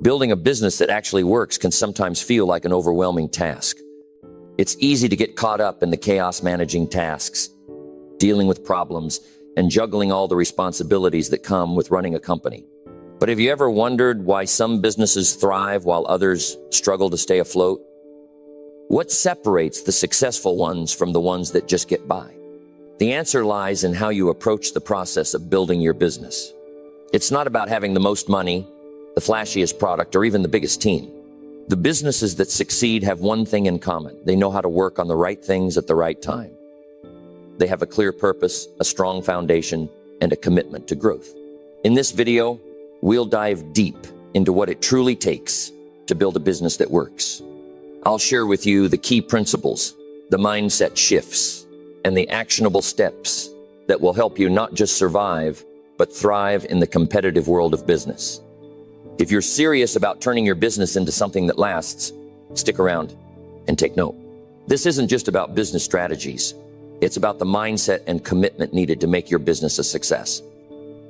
Building a business that actually works can sometimes feel like an overwhelming task. It's easy to get caught up in the chaos managing tasks, dealing with problems, and juggling all the responsibilities that come with running a company. But have you ever wondered why some businesses thrive while others struggle to stay afloat? What separates the successful ones from the ones that just get by? The answer lies in how you approach the process of building your business. It's not about having the most money, the flashiest product, or even the biggest team. The businesses that succeed have one thing in common. They know how to work on the right things at the right time. They have a clear purpose, a strong foundation, and a commitment to growth. In this video, we'll dive deep into what it truly takes to build a business that works. I'll share with you the key principles, the mindset shifts, and the actionable steps that will help you not just survive, but thrive in the competitive world of business. If you're serious about turning your business into something that lasts, stick around and take note. This isn't just about business strategies. It's about the mindset and commitment needed to make your business a success.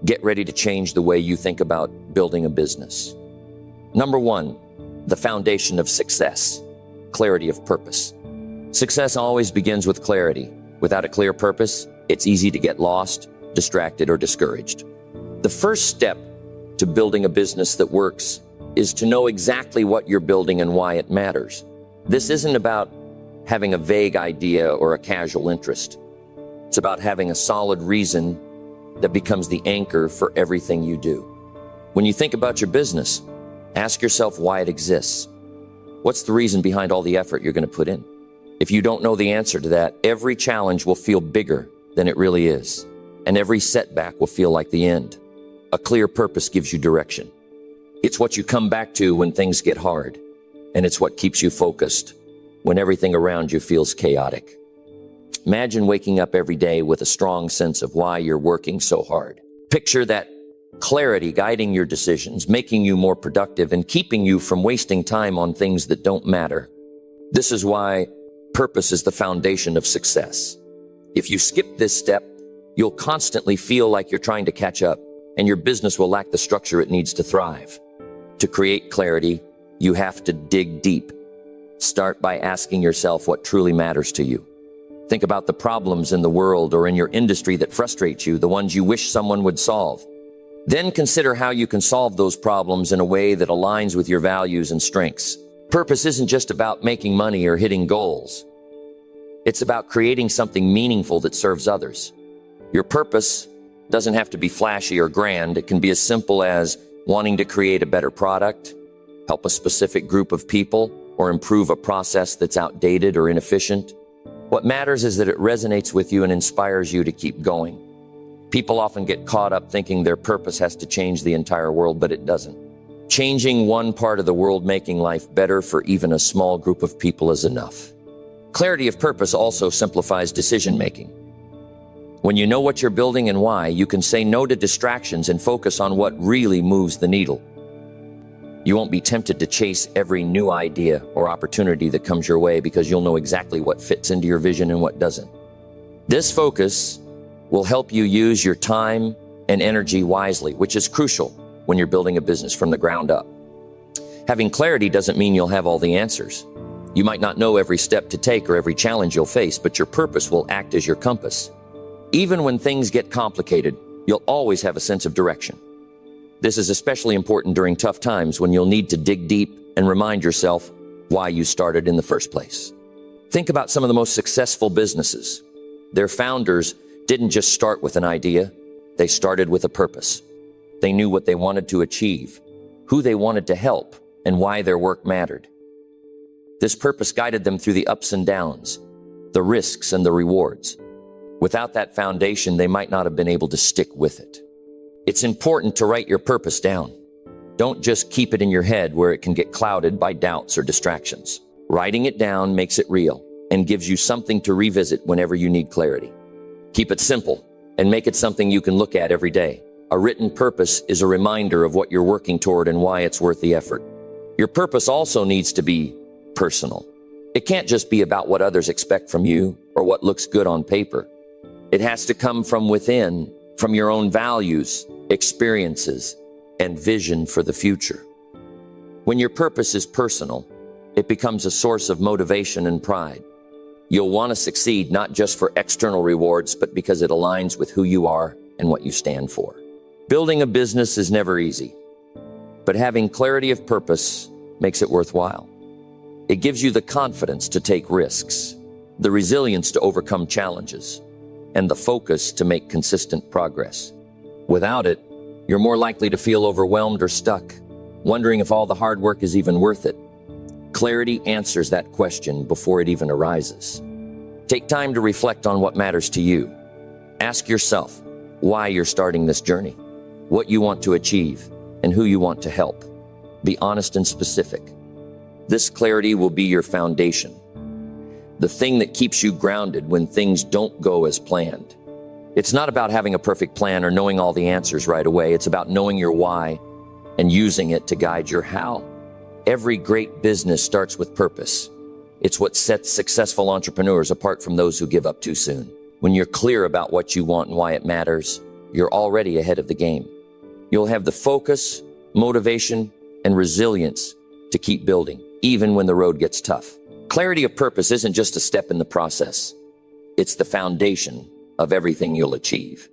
Get ready to change the way you think about building a business. Number one, the foundation of success, clarity of purpose. Success always begins with clarity. Without a clear purpose, it's easy to get lost, distracted, or discouraged. The first step to building a business that works is to know exactly what you're building and why it matters. This isn't about having a vague idea or a casual interest. It's about having a solid reason that becomes the anchor for everything you do. When you think about your business, ask yourself why it exists. What's the reason behind all the effort you're going to put in? If you don't know the answer to that, every challenge will feel bigger than it really is, and every setback will feel like the end. A clear purpose gives you direction. It's what you come back to when things get hard, and it's what keeps you focused when everything around you feels chaotic. Imagine waking up every day with a strong sense of why you're working so hard. Picture that clarity guiding your decisions, making you more productive, and keeping you from wasting time on things that don't matter. This is why purpose is the foundation of success. If you skip this step, you'll constantly feel like you're trying to catch up, and your business will lack the structure it needs to thrive. To create clarity, you have to dig deep. Start by asking yourself what truly matters to you. Think about the problems in the world or in your industry that frustrate you, the ones you wish someone would solve. Then consider how you can solve those problems in a way that aligns with your values and strengths. Purpose isn't just about making money or hitting goals. It's about creating something meaningful that serves others. Your purpose doesn't have to be flashy or grand. It can be as simple as wanting to create a better product, help a specific group of people, or improve a process that's outdated or inefficient. What matters is that it resonates with you and inspires you to keep going. People often get caught up thinking their purpose has to change the entire world, but it doesn't. Changing one part of the world, making life better for even a small group of people is enough. Clarity of purpose also simplifies decision-making. When you know what you're building and why, you can say no to distractions and focus on what really moves the needle. You won't be tempted to chase every new idea or opportunity that comes your way because you'll know exactly what fits into your vision and what doesn't. This focus will help you use your time and energy wisely, which is crucial when you're building a business from the ground up. Having clarity doesn't mean you'll have all the answers. You might not know every step to take or every challenge you'll face, but your purpose will act as your compass. Even when things get complicated, you'll always have a sense of direction. This is especially important during tough times when you'll need to dig deep and remind yourself why you started in the first place. Think about some of the most successful businesses. Their founders didn't just start with an idea, they started with a purpose. They knew what they wanted to achieve, who they wanted to help, and why their work mattered. This purpose guided them through the ups and downs, the risks and the rewards. Without that foundation, they might not have been able to stick with it. It's important to write your purpose down. Don't just keep it in your head where it can get clouded by doubts or distractions. Writing it down makes it real and gives you something to revisit whenever you need clarity. Keep it simple and make it something you can look at every day. A written purpose is a reminder of what you're working toward and why it's worth the effort. Your purpose also needs to be personal. It can't just be about what others expect from you or what looks good on paper. It has to come from within, from your own values, experiences, and vision for the future. When your purpose is personal, it becomes a source of motivation and pride. You'll want to succeed not just for external rewards, but because it aligns with who you are and what you stand for. Building a business is never easy, but having clarity of purpose makes it worthwhile. It gives you the confidence to take risks, the resilience to overcome challenges, and the focus to make consistent progress. Without it, you're more likely to feel overwhelmed or stuck, wondering if all the hard work is even worth it. Clarity answers that question before it even arises. Take time to reflect on what matters to you. Ask yourself why you're starting this journey, what you want to achieve, and who you want to help. Be honest and specific. This clarity will be your foundation, the thing that keeps you grounded when things don't go as planned. It's not about having a perfect plan or knowing all the answers right away. It's about knowing your why and using it to guide your how. Every great business starts with purpose. It's what sets successful entrepreneurs apart from those who give up too soon. When you're clear about what you want and why it matters, you're already ahead of the game. You'll have the focus, motivation, and resilience to keep building, even when the road gets tough. Clarity of purpose isn't just a step in the process. It's the foundation of everything you'll achieve.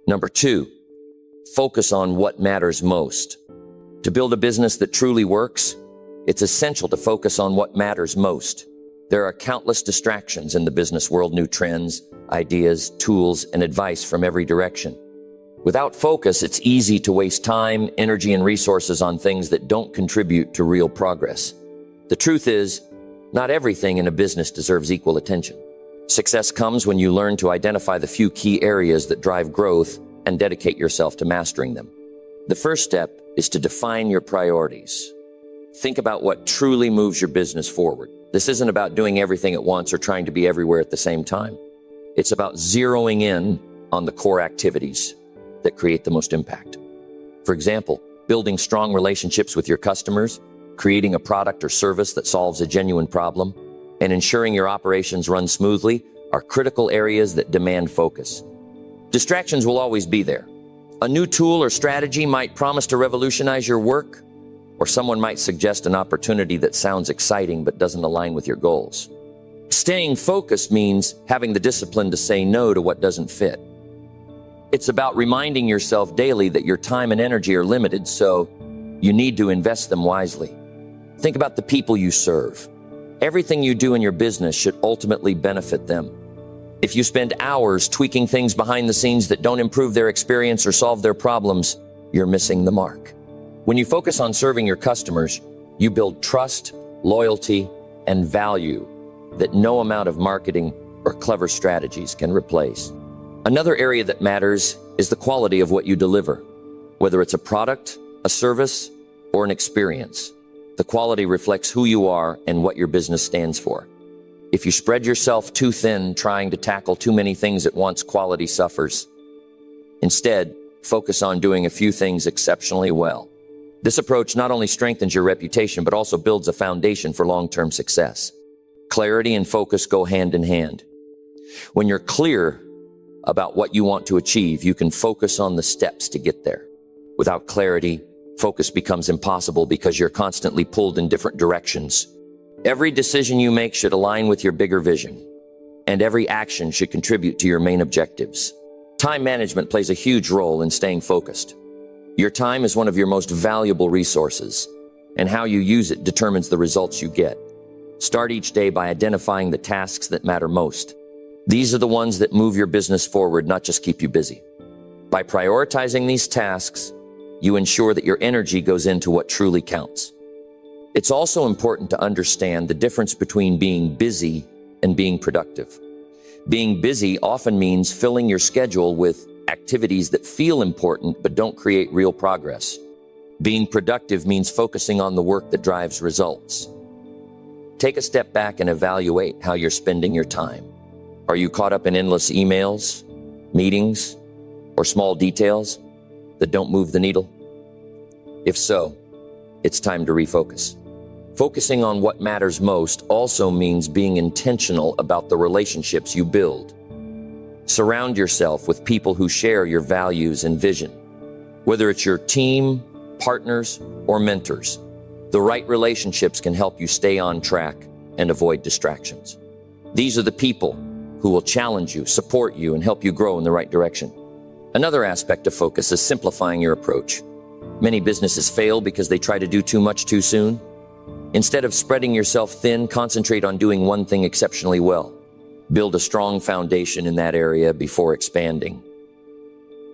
Number 2, focus on what matters most. To build a business that truly works, it's essential to focus on what matters most. There are countless distractions in the business world, new trends, ideas, tools, and advice from every direction. Without focus, it's easy to waste time, energy, and resources on things that don't contribute to real progress. The truth is, not everything in a business deserves equal attention. Success comes when you learn to identify the few key areas that drive growth and dedicate yourself to mastering them. The first step is to define your priorities. Think about what truly moves your business forward. This isn't about doing everything at once or trying to be everywhere at the same time. It's about zeroing in on the core activities that create the most impact. For example, building strong relationships with your customers, creating a product or service that solves a genuine problem, and ensuring your operations run smoothly are critical areas that demand focus. Distractions will always be there. A new tool or strategy might promise to revolutionize your work, or someone might suggest an opportunity that sounds exciting but doesn't align with your goals. Staying focused means having the discipline to say no to what doesn't fit. It's about reminding yourself daily that your time and energy are limited, so you need to invest them wisely. Think about the people you serve. Everything you do in your business should ultimately benefit them. If you spend hours tweaking things behind the scenes that don't improve their experience or solve their problems, you're missing the mark. When you focus on serving your customers, you build trust, loyalty, and value that no amount of marketing or clever strategies can replace. Another area that matters is the quality of what you deliver. Whether it's a product, a service, or an experience, the quality reflects who you are and what your business stands for. If you spread yourself too thin trying to tackle too many things at once, quality suffers. Instead, focus on doing a few things exceptionally well. This approach not only strengthens your reputation, but also builds a foundation for long-term success. Clarity and focus go hand in hand. When you're clear about what you want to achieve, you can focus on the steps to get there. Without clarity, focus becomes impossible because you're constantly pulled in different directions. Every decision you make should align with your bigger vision, and every action should contribute to your main objectives. Time management plays a huge role in staying focused. Your time is one of your most valuable resources, and how you use it determines the results you get. Start each day by identifying the tasks that matter most. These are the ones that move your business forward, not just keep you busy. By prioritizing these tasks, you ensure that your energy goes into what truly counts. It's also important to understand the difference between being busy and being productive. Being busy often means filling your schedule with activities that feel important but don't create real progress. Being productive means focusing on the work that drives results. Take a step back and evaluate how you're spending your time. Are you caught up in endless emails, meetings, or small details that don't move the needle? If so, it's time to refocus. Focusing on what matters most also means being intentional about the relationships you build. Surround yourself with people who share your values and vision. Whether it's your team, partners, or mentors, The right relationships can help you stay on track and avoid distractions. These are the people who will challenge you, support you, and help you grow in the right direction. Another aspect of focus is simplifying your approach. Many businesses fail because they try to do too much too soon. Instead of spreading yourself thin, concentrate on doing one thing exceptionally well. Build a strong foundation in that area before expanding.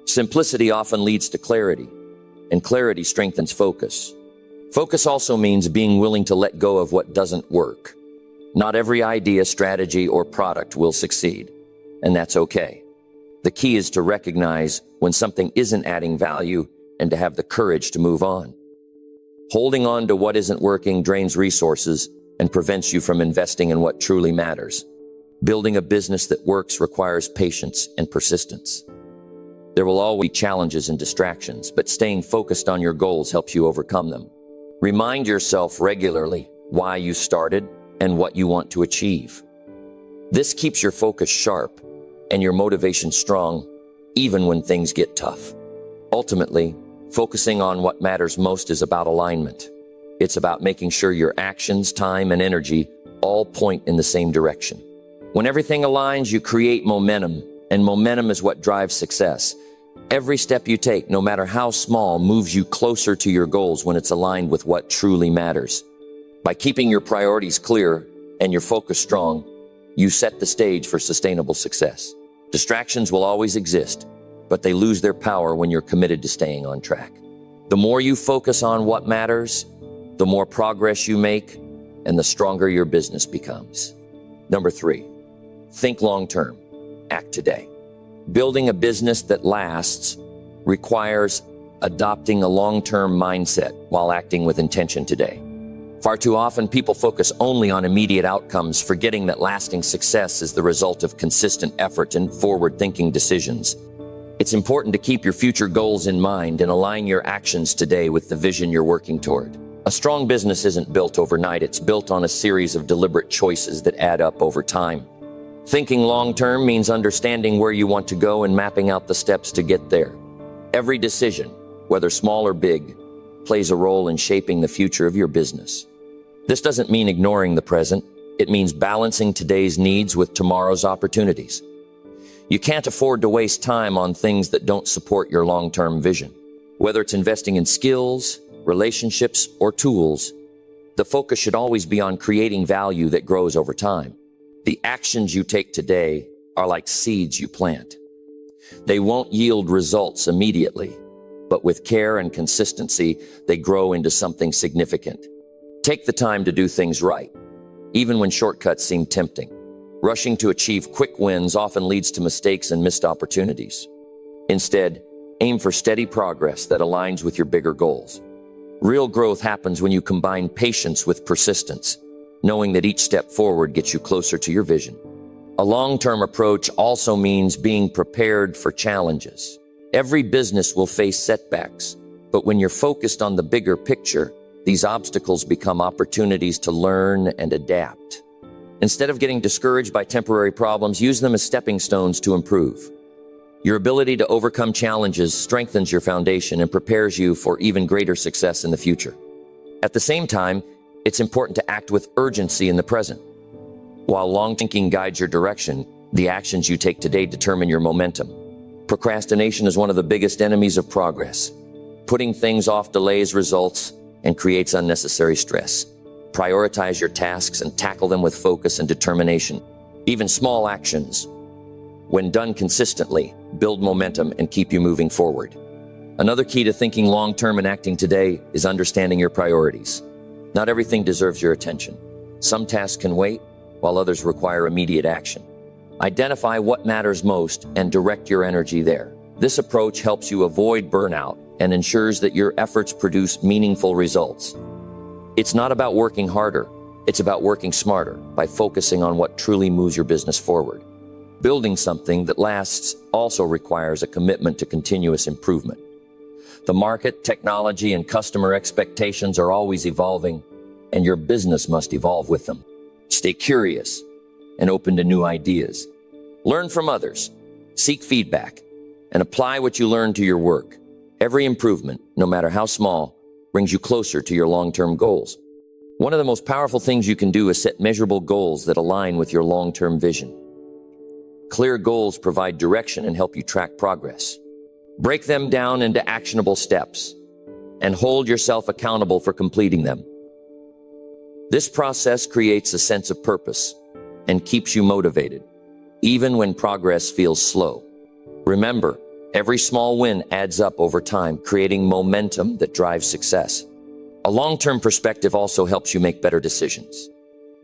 Simplicity often leads to clarity, and clarity strengthens focus. Focus also means being willing to let go of what doesn't work. Not every idea, strategy, or product will succeed, and that's okay. The key is to recognize when something isn't adding value and to have the courage to move on. Holding on to what isn't working drains resources and prevents you from investing in what truly matters. Building a business that works requires patience and persistence. There will always be challenges and distractions, but staying focused on your goals helps you overcome them. Remind yourself regularly why you started and what you want to achieve. This keeps your focus sharp and your motivation strong, even when things get tough. Ultimately, focusing on what matters most is about alignment. It's about making sure your actions, time, and energy all point in the same direction. When everything aligns, you create momentum, and momentum is what drives success. Every step you take, no matter how small, moves you closer to your goals when it's aligned with what truly matters. By keeping your priorities clear and your focus strong, you set the stage for sustainable success. Distractions will always exist, but they lose their power when you're committed to staying on track. The more you focus on what matters, the more progress you make, and the stronger your business becomes. Number 3, think long-term, act today. Building a business that lasts requires adopting a long-term mindset while acting with intention today. Far too often, people focus only on immediate outcomes, forgetting that lasting success is the result of consistent effort and forward-thinking decisions. It's important to keep your future goals in mind and align your actions today with the vision you're working toward. A strong business isn't built overnight. It's built on a series of deliberate choices that add up over time. Thinking long-term means understanding where you want to go and mapping out the steps to get there. Every decision, whether small or big, plays a role in shaping the future of your business. This doesn't mean ignoring the present. It means balancing today's needs with tomorrow's opportunities. You can't afford to waste time on things that don't support your long-term vision. Whether it's investing in skills, relationships, or tools, the focus should always be on creating value that grows over time. The actions you take today are like seeds you plant. They won't yield results immediately, but with care and consistency, they grow into something significant. Take the time to do things right, even when shortcuts seem tempting. Rushing to achieve quick wins often leads to mistakes and missed opportunities. Instead, aim for steady progress that aligns with your bigger goals. Real growth happens when you combine patience with persistence, knowing that each step forward gets you closer to your vision. A long-term approach also means being prepared for challenges. Every business will face setbacks, but when you're focused on the bigger picture, these obstacles become opportunities to learn and adapt. Instead of getting discouraged by temporary problems, use them as stepping stones to improve. Your ability to overcome challenges strengthens your foundation and prepares you for even greater success in the future. At the same time, it's important to act with urgency in the present. While long thinking guides your direction, the actions you take today determine your momentum. Procrastination is one of the biggest enemies of progress. Putting things off delays results and creates unnecessary stress. Prioritize your tasks and tackle them with focus and determination. Even small actions, when done consistently, build momentum and keep you moving forward. Another key to thinking long-term and acting today is understanding your priorities. Not everything deserves your attention. Some tasks can wait, while others require immediate action. Identify what matters most and direct your energy there. This approach helps you avoid burnout and ensures that your efforts produce meaningful results. It's not about working harder. It's about working smarter by focusing on what truly moves your business forward. Building something that lasts also requires a commitment to continuous improvement. The market, technology, and customer expectations are always evolving, and your business must evolve with them. Stay curious and open to new ideas. Learn from others, seek feedback, and apply what you learn to your work. Every improvement, no matter how small, brings you closer to your long-term goals. One of the most powerful things you can do is set measurable goals that align with your long-term vision. Clear goals provide direction and help you track progress. Break them down into actionable steps and hold yourself accountable for completing them. This process creates a sense of purpose and keeps you motivated, even when progress feels slow. Remember, every small win adds up over time, creating momentum that drives success. A long-term perspective also helps you make better decisions.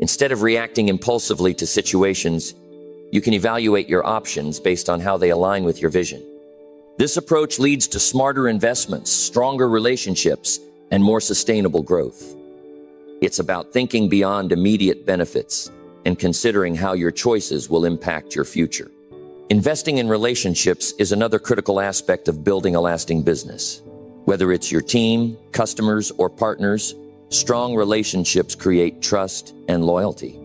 Instead of reacting impulsively to situations, you can evaluate your options based on how they align with your vision. This approach leads to smarter investments, stronger relationships, and more sustainable growth. It's about thinking beyond immediate benefits and considering how your choices will impact your future. Investing in relationships is another critical aspect of building a lasting business. Whether it's your team, customers, or partners, strong relationships create trust and loyalty.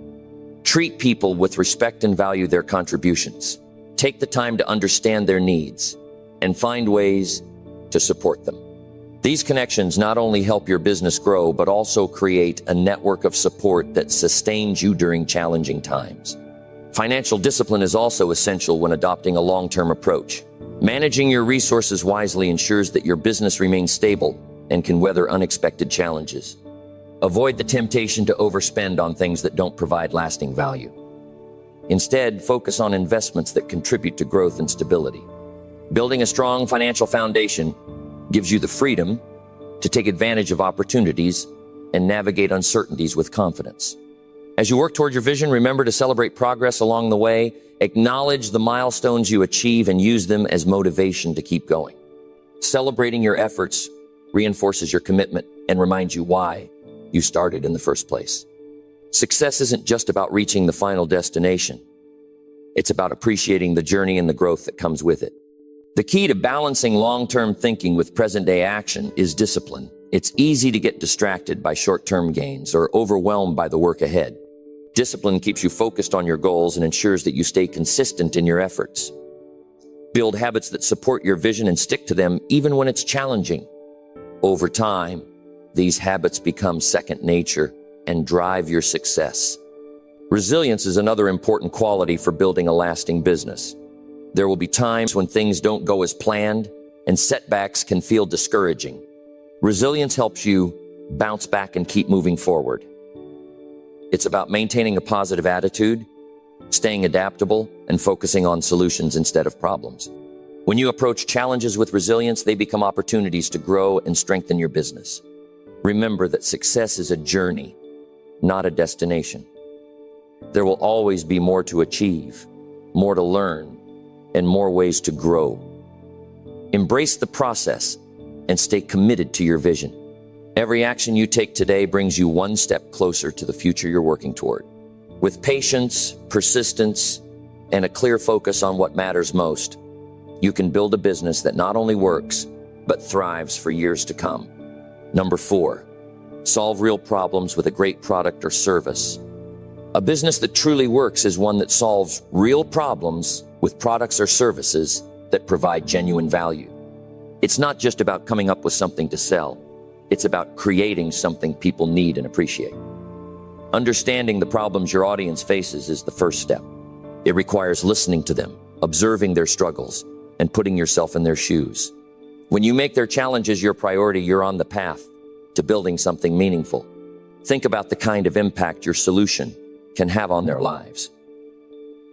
Treat people with respect and value their contributions. Take the time to understand their needs and find ways to support them. These connections not only help your business grow, but also create a network of support that sustains you during challenging times. Financial discipline is also essential when adopting a long-term approach. Managing your resources wisely ensures that your business remains stable and can weather unexpected challenges. Avoid the temptation to overspend on things that don't provide lasting value. Instead, focus on investments that contribute to growth and stability. Building a strong financial foundation gives you the freedom to take advantage of opportunities and navigate uncertainties with confidence. As you work toward your vision, remember to celebrate progress along the way, acknowledge the milestones you achieve, and use them as motivation to keep going. Celebrating your efforts reinforces your commitment and reminds you why you started in the first place. Success isn't just about reaching the final destination. It's about appreciating the journey and the growth that comes with it. The key to balancing long-term thinking with present-day action is discipline. It's easy to get distracted by short-term gains or overwhelmed by the work ahead. Discipline keeps you focused on your goals and ensures that you stay consistent in your efforts. Build habits that support your vision and stick to them even when it's challenging. Over time, these habits become second nature and drive your success. Resilience is another important quality for building a lasting business. There will be times when things don't go as planned and setbacks can feel discouraging. Resilience helps you bounce back and keep moving forward. It's about maintaining a positive attitude, staying adaptable, and focusing on solutions instead of problems. When you approach challenges with resilience, they become opportunities to grow and strengthen your business. Remember that success is a journey, not a destination. There will always be more to achieve, more to learn, and more ways to grow. Embrace the process and stay committed to your vision. Every action you take today brings you one step closer to the future you're working toward. With patience, persistence, and a clear focus on what matters most, you can build a business that not only works, but thrives for years to come. Number 4, solve real problems with a great product or service. A business that truly works is one that solves real problems with products or services that provide genuine value. It's not just about coming up with something to sell. It's about creating something people need and appreciate. Understanding the problems your audience faces is the first step. It requires listening to them, observing their struggles, and putting yourself in their shoes. When you make their challenges your priority, you're on the path to building something meaningful. Think about the kind of impact your solution can have on their lives.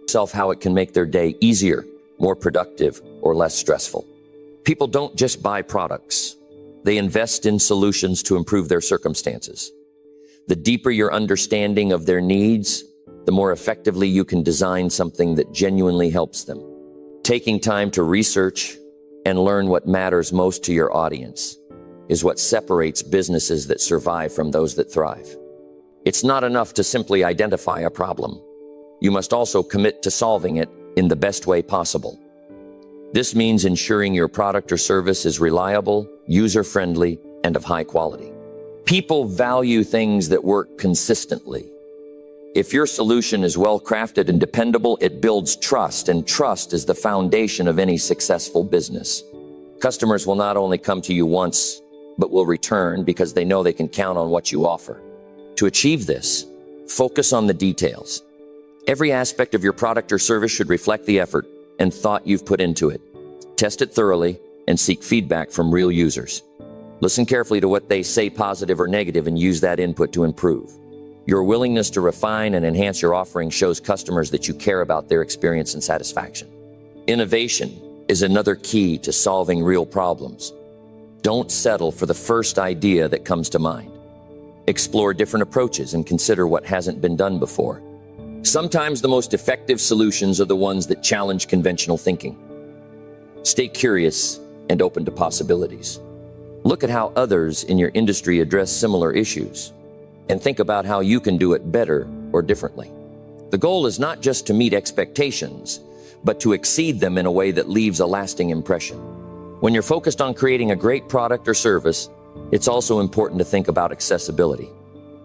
Yourself how it can make their day easier, more productive, or less stressful. People don't just buy products. They invest in solutions to improve their circumstances. The deeper your understanding of their needs, the more effectively you can design something that genuinely helps them. Taking time to research and learn what matters most to your audience is what separates businesses that survive from those that thrive. It's not enough to simply identify a problem. You must also commit to solving it in the best way possible. This means ensuring your product or service is reliable, user-friendly, and of high quality. People value things that work consistently. If your solution is well-crafted and dependable, it builds trust, and trust is the foundation of any successful business. Customers will not only come to you once, but will return because they know they can count on what you offer. To achieve this, focus on the details. Every aspect of your product or service should reflect the effort and thought you've put into it. Test it thoroughly and seek feedback from real users. Listen carefully to what they say, positive or negative, and use that input to improve. Your willingness to refine and enhance your offering shows customers that you care about their experience and satisfaction. Innovation is another key to solving real problems. Don't settle for the first idea that comes to mind. Explore different approaches and consider what hasn't been done before. Sometimes the most effective solutions are the ones that challenge conventional thinking. Stay curious and open to possibilities. Look at how others in your industry address similar issues, and think about how you can do it better or differently. The goal is not just to meet expectations, but to exceed them in a way that leaves a lasting impression. When you're focused on creating a great product or service, it's also important to think about accessibility.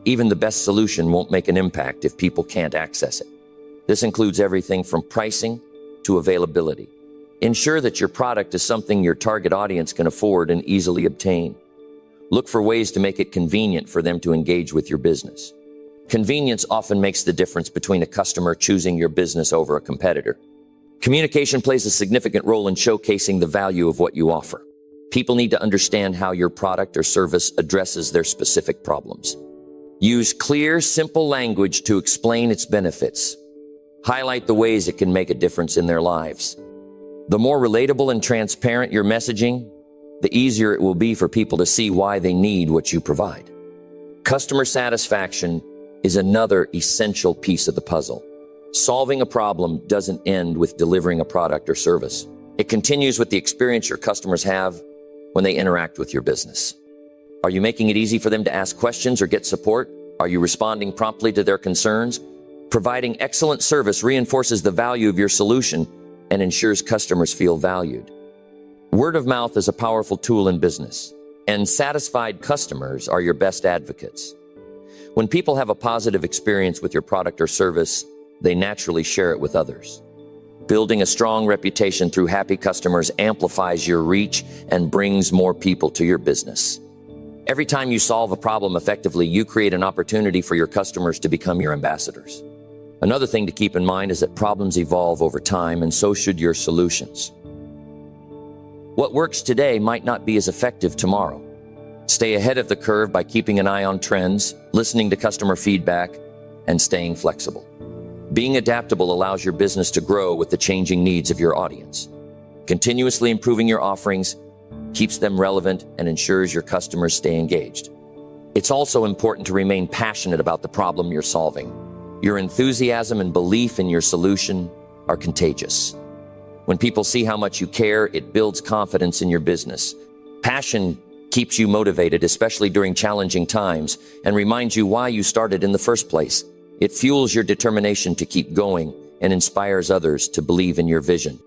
Even the best solution won't make an impact if people can't access it. This includes everything from pricing to availability. Ensure that your product is something your target audience can afford and easily obtain. Look for ways to make it convenient for them to engage with your business. Convenience often makes the difference between a customer choosing your business over a competitor. Communication plays a significant role in showcasing the value of what you offer. People need to understand how your product or service addresses their specific problems. Use clear, simple language to explain its benefits. Highlight the ways it can make a difference in their lives. The more relatable and transparent your messaging, the easier it will be for people to see why they need what you provide. Customer satisfaction is another essential piece of the puzzle. Solving a problem doesn't end with delivering a product or service. It continues with the experience your customers have when they interact with your business. Are you making it easy for them to ask questions or get support? Are you responding promptly to their concerns? Providing excellent service reinforces the value of your solution and ensures customers feel valued. Word of mouth is a powerful tool in business, and satisfied customers are your best advocates. When people have a positive experience with your product or service, they naturally share it with others. Building a strong reputation through happy customers amplifies your reach and brings more people to your business. Every time you solve a problem effectively, you create an opportunity for your customers to become your ambassadors. Another thing to keep in mind is that problems evolve over time, and so should your solutions. What works today might not be as effective tomorrow. Stay ahead of the curve by keeping an eye on trends, listening to customer feedback, and staying flexible. Being adaptable allows your business to grow with the changing needs of your audience. Continuously improving your offerings keeps them relevant and ensures your customers stay engaged. It's also important to remain passionate about the problem you're solving. Your enthusiasm and belief in your solution are contagious. When people see how much you care, it builds confidence in your business. Passion keeps you motivated, especially during challenging times, and reminds you why you started in the first place. It fuels your determination to keep going and inspires others to believe in your vision.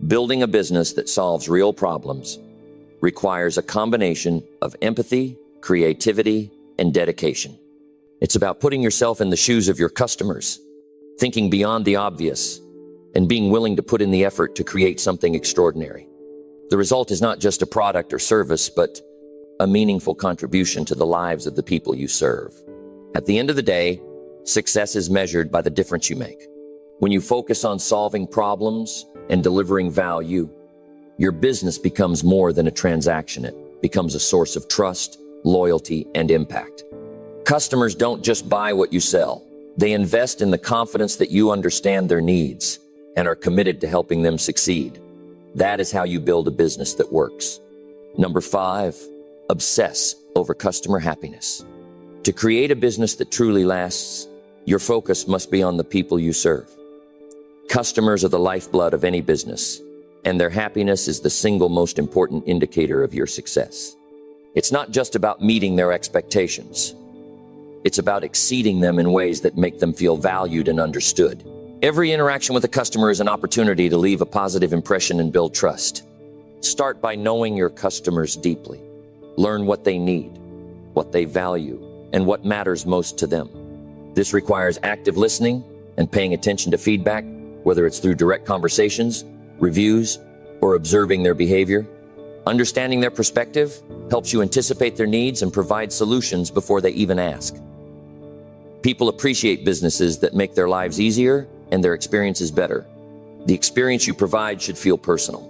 Building a business that solves real problems requires a combination of empathy, creativity, and dedication. It's about putting yourself in the shoes of your customers, thinking beyond the obvious, and being willing to put in the effort to create something extraordinary. The result is not just a product or service, but a meaningful contribution to the lives of the people you serve. At the end of the day, success is measured by the difference you make. When you focus on solving problems and delivering value, your business becomes more than a transaction. It becomes a source of trust, loyalty, and impact. Customers don't just buy what you sell. They invest in the confidence that you understand their needs and are committed to helping them succeed. That is how you build a business that works. Number 5, obsess over customer happiness. To create a business that truly lasts, your focus must be on the people you serve. Customers are the lifeblood of any business, and their happiness is the single most important indicator of your success. It's not just about meeting their expectations. It's about exceeding them in ways that make them feel valued and understood. Every interaction with a customer is an opportunity to leave a positive impression and build trust. Start by knowing your customers deeply. Learn what they need, what they value, and what matters most to them. This requires active listening and paying attention to feedback, whether it's through direct conversations, reviews, or observing their behavior. Understanding their perspective helps you anticipate their needs and provide solutions before they even ask. People appreciate businesses that make their lives easier and their experiences better. The experience you provide should feel personal.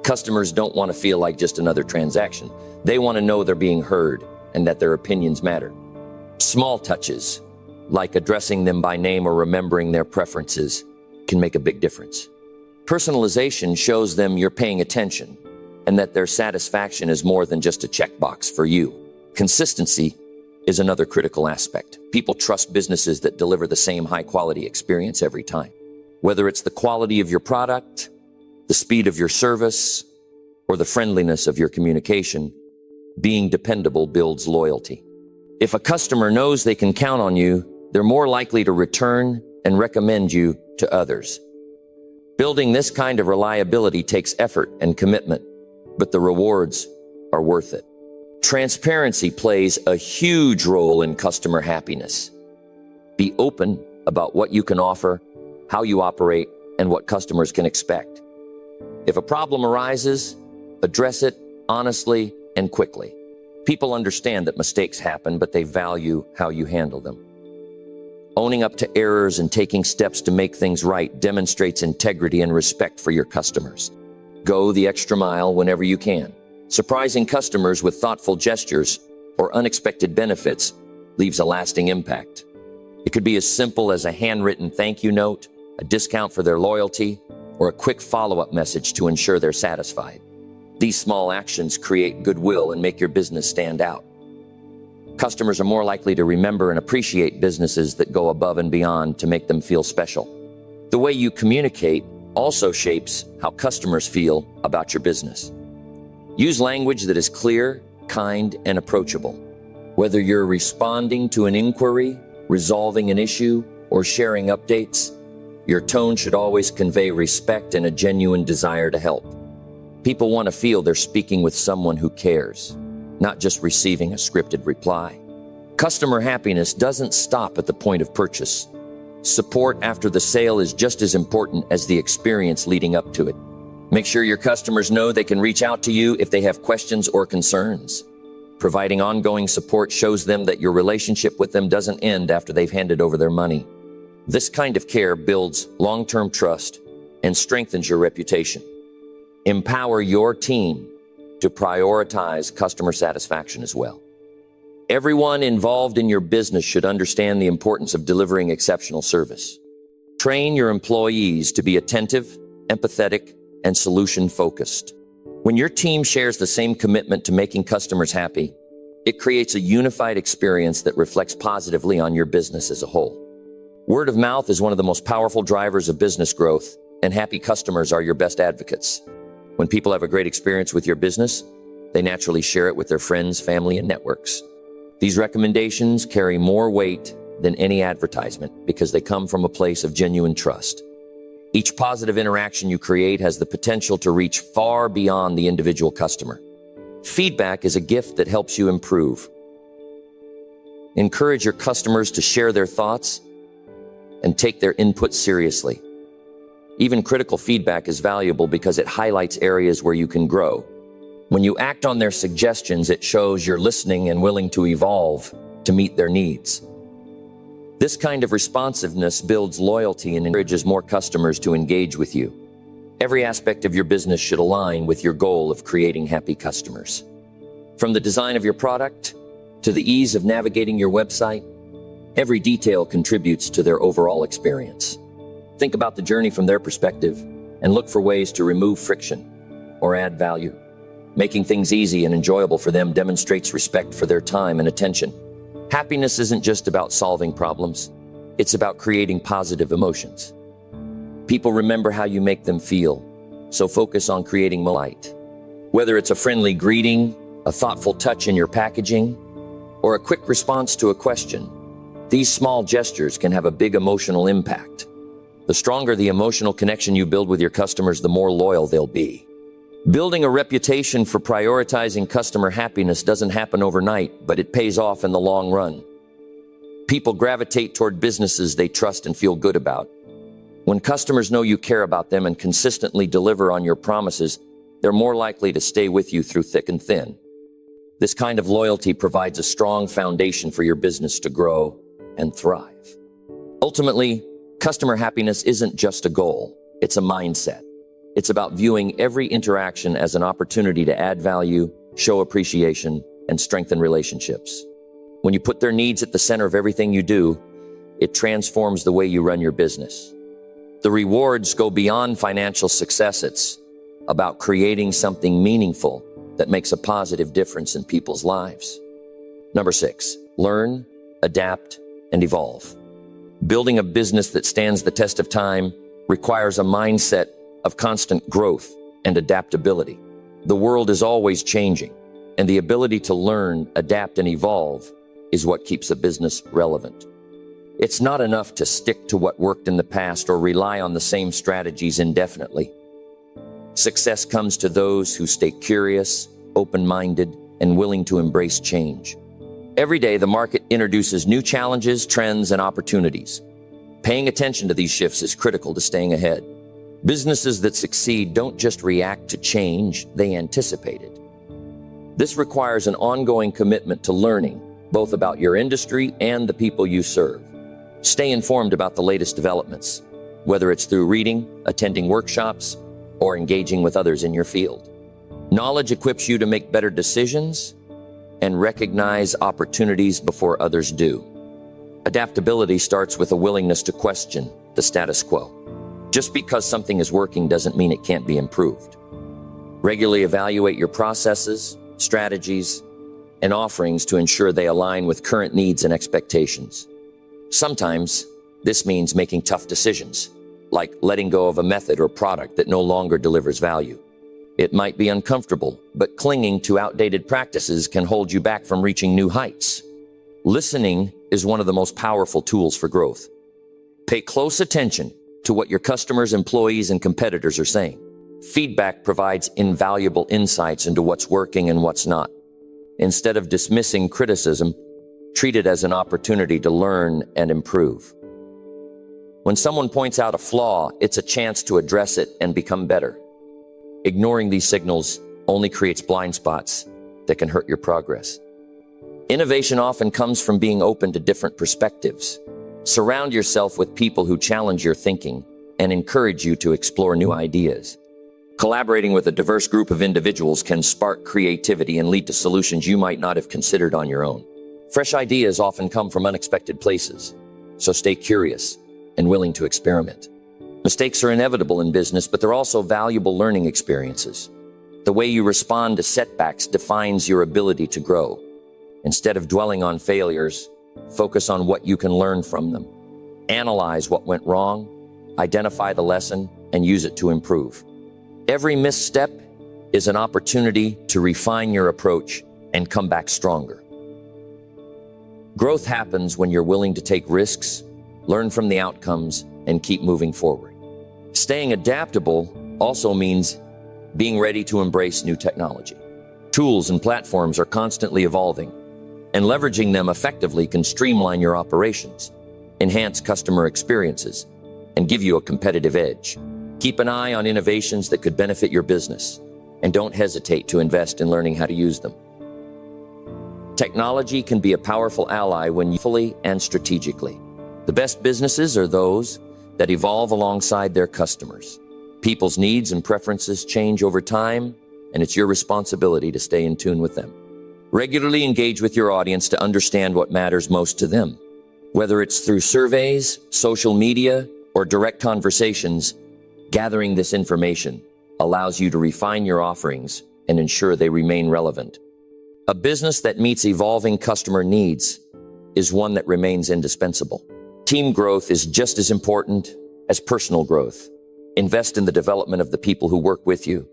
Customers don't want to feel like just another transaction. They want to know they're being heard and that their opinions matter. Small touches, like addressing them by name or remembering their preferences, can make a big difference. Personalization shows them you're paying attention and that their satisfaction is more than just a checkbox for you. Consistency is another critical aspect. People trust businesses that deliver the same high-quality experience every time. Whether it's the quality of your product, the speed of your service, or the friendliness of your communication, being dependable builds loyalty. If a customer knows they can count on you, they're more likely to return and recommend you to others. Building this kind of reliability takes effort and commitment, but the rewards are worth it. Transparency plays a huge role in customer happiness. Be open about what you can offer, how you operate, and what customers can expect. If a problem arises, address it honestly and quickly. People understand that mistakes happen, but they value how you handle them. Owning up to errors and taking steps to make things right demonstrates integrity and respect for your customers. Go the extra mile whenever you can. Surprising customers with thoughtful gestures or unexpected benefits leaves a lasting impact. It could be as simple as a handwritten thank you note, a discount for their loyalty, or a quick follow-up message to ensure they're satisfied. These small actions create goodwill and make your business stand out. Customers are more likely to remember and appreciate businesses that go above and beyond to make them feel special. The way you communicate also shapes how customers feel about your business. Use language that is clear, kind, and approachable. Whether you're responding to an inquiry, resolving an issue, or sharing updates, your tone should always convey respect and a genuine desire to help. People want to feel they're speaking with someone who cares, not just receiving a scripted reply. Customer happiness doesn't stop at the point of purchase. Support after the sale is just as important as the experience leading up to it. Make sure your customers know they can reach out to you if they have questions or concerns. Providing ongoing support shows them that your relationship with them doesn't end after they've handed over their money. This kind of care builds long-term trust and strengthens your reputation. Empower your team to prioritize customer satisfaction as well. Everyone involved in your business should understand the importance of delivering exceptional service. Train your employees to be attentive, empathetic, and solution-focused. When your team shares the same commitment to making customers happy, it creates a unified experience that reflects positively on your business as a whole. Word of mouth is one of the most powerful drivers of business growth, and happy customers are your best advocates. When people have a great experience with your business, they naturally share it with their friends, family, and networks. These recommendations carry more weight than any advertisement because they come from a place of genuine trust. Each positive interaction you create has the potential to reach far beyond the individual customer. Feedback is a gift that helps you improve. Encourage your customers to share their thoughts and take their input seriously. Even critical feedback is valuable because it highlights areas where you can grow. When you act on their suggestions, it shows you're listening and willing to evolve to meet their needs. This kind of responsiveness builds loyalty and encourages more customers to engage with you. Every aspect of your business should align with your goal of creating happy customers. From the design of your product to the ease of navigating your website, every detail contributes to their overall experience. Think about the journey from their perspective and look for ways to remove friction or add value. Making things easy and enjoyable for them demonstrates respect for their time and attention. Happiness isn't just about solving problems. It's about creating positive emotions. People remember how you make them feel, so focus on creating light. Whether it's a friendly greeting, a thoughtful touch in your packaging, or a quick response to a question, these small gestures can have a big emotional impact. The stronger the emotional connection you build with your customers, the more loyal they'll be. Building a reputation for prioritizing customer happiness doesn't happen overnight, but it pays off in the long run. People gravitate toward businesses they trust and feel good about. When customers know you care about them and consistently deliver on your promises, they're more likely to stay with you through thick and thin. This kind of loyalty provides a strong foundation for your business to grow and thrive. Ultimately, customer happiness isn't just a goal, it's a mindset. It's about viewing every interaction as an opportunity to add value, show appreciation, and strengthen relationships. When you put their needs at the center of everything you do, it transforms the way you run your business. The rewards go beyond financial success. It's about creating something meaningful that makes a positive difference in people's lives. Number 6, learn, adapt, and evolve. Building a business that stands the test of time requires a mindset of constant growth and adaptability. The world is always changing, and the ability to learn, adapt, and evolve is what keeps a business relevant. It's not enough to stick to what worked in the past or rely on the same strategies indefinitely. Success comes to those who stay curious, open-minded, and willing to embrace change. Every day, the market introduces new challenges, trends, and opportunities. Paying attention to these shifts is critical to staying ahead. Businesses that succeed don't just react to change, they anticipate it. This requires an ongoing commitment to learning, both about your industry and the people you serve. Stay informed about the latest developments, whether it's through reading, attending workshops, or engaging with others in your field. Knowledge equips you to make better decisions and recognize opportunities before others do. Adaptability starts with a willingness to question the status quo. Just because something is working doesn't mean it can't be improved. Regularly evaluate your processes, strategies, and offerings to ensure they align with current needs and expectations. Sometimes this means making tough decisions, like letting go of a method or product that no longer delivers value. It might be uncomfortable, but clinging to outdated practices can hold you back from reaching new heights. Listening is one of the most powerful tools for growth. Pay close attention to what your customers, employees, and competitors are saying. Feedback provides invaluable insights into what's working and what's not. Instead of dismissing criticism, treat it as an opportunity to learn and improve. When someone points out a flaw, it's a chance to address it and become better. Ignoring these signals only creates blind spots that can hurt your progress. Innovation often comes from being open to different perspectives. Surround yourself with people who challenge your thinking and encourage you to explore new ideas. Collaborating with a diverse group of individuals can spark creativity and lead to solutions you might not have considered on your own. Fresh ideas often come from unexpected places, so stay curious and willing to experiment. Mistakes are inevitable in business, but they're also valuable learning experiences. The way you respond to setbacks defines your ability to grow. Instead of dwelling on failures, focus on what you can learn from them. Analyze what went wrong, identify the lesson, and use it to improve. Every misstep is an opportunity to refine your approach and come back stronger. Growth happens when you're willing to take risks, learn from the outcomes, and keep moving forward. Staying adaptable also means being ready to embrace new technology. Tools and platforms are constantly evolving, and leveraging them effectively can streamline your operations, enhance customer experiences, and give you a competitive edge. Keep an eye on innovations that could benefit your business, and don't hesitate to invest in learning how to use them. Technology can be a powerful ally when used fully and strategically. The best businesses are those that evolve alongside their customers. People's needs and preferences change over time, and it's your responsibility to stay in tune with them. Regularly engage with your audience to understand what matters most to them. Whether it's through surveys, social media, or direct conversations, gathering this information allows you to refine your offerings and ensure they remain relevant. A business that meets evolving customer needs is one that remains indispensable. Team growth is just as important as personal growth. Invest in the development of the people who work with you.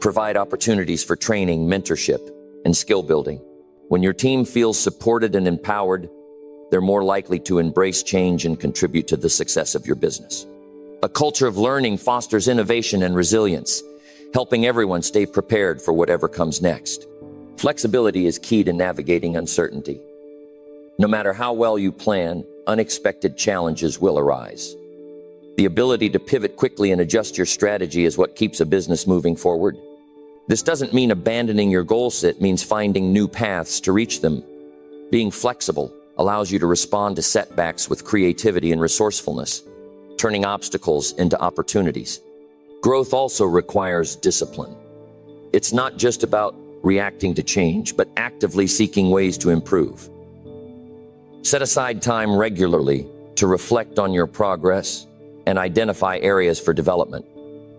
Provide opportunities for training, mentorship, and skill building. When your team feels supported and empowered, they're more likely to embrace change and contribute to the success of your business. A culture of learning fosters innovation and resilience, helping everyone stay prepared for whatever comes next. Flexibility is key to navigating uncertainty. No matter how well you plan, unexpected challenges will arise. The ability to pivot quickly and adjust your strategy is what keeps a business moving forward. This doesn't mean abandoning your goals, it means finding new paths to reach them. Being flexible allows you to respond to setbacks with creativity and resourcefulness, turning obstacles into opportunities. Growth also requires discipline. It's not just about reacting to change, but actively seeking ways to improve. Set aside time regularly to reflect on your progress and identify areas for development.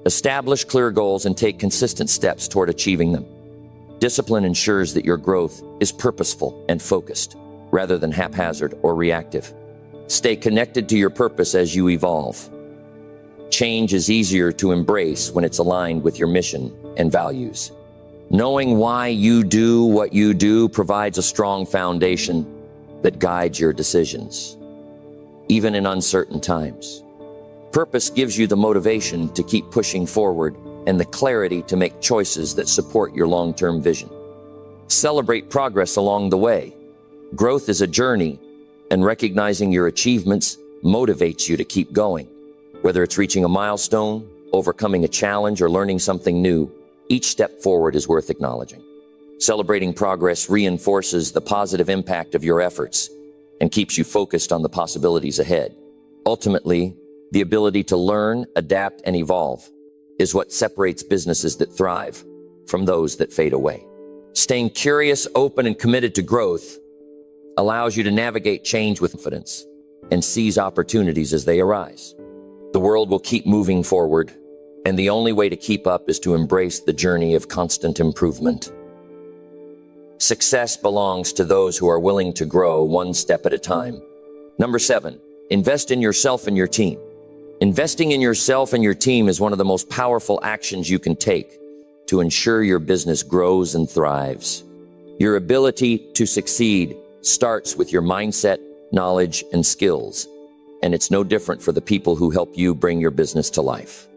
Establish clear goals and take consistent steps toward achieving them. Discipline ensures that your growth is purposeful and focused, rather than haphazard or reactive. Stay connected to your purpose as you evolve. Change is easier to embrace when it's aligned with your mission and values. Knowing why you do what you do provides a strong foundation that guides your decisions, even in uncertain times. Purpose gives you the motivation to keep pushing forward and the clarity to make choices that support your long-term vision. Celebrate progress along the way. Growth is a journey, and recognizing your achievements motivates you to keep going. Whether it's reaching a milestone, overcoming a challenge, or learning something new, each step forward is worth acknowledging. Celebrating progress reinforces the positive impact of your efforts and keeps you focused on the possibilities ahead. Ultimately, the ability to learn, adapt, and evolve is what separates businesses that thrive from those that fade away. Staying curious, open, and committed to growth allows you to navigate change with confidence and seize opportunities as they arise. The world will keep moving forward, and the only way to keep up is to embrace the journey of constant improvement. Success belongs to those who are willing to grow one step at a time. Number 7, invest in yourself and your team. Investing in yourself and your team is one of the most powerful actions you can take to ensure your business grows and thrives. Your ability to succeed starts with your mindset, knowledge, and skills, and it's no different for the people who help you bring your business to life.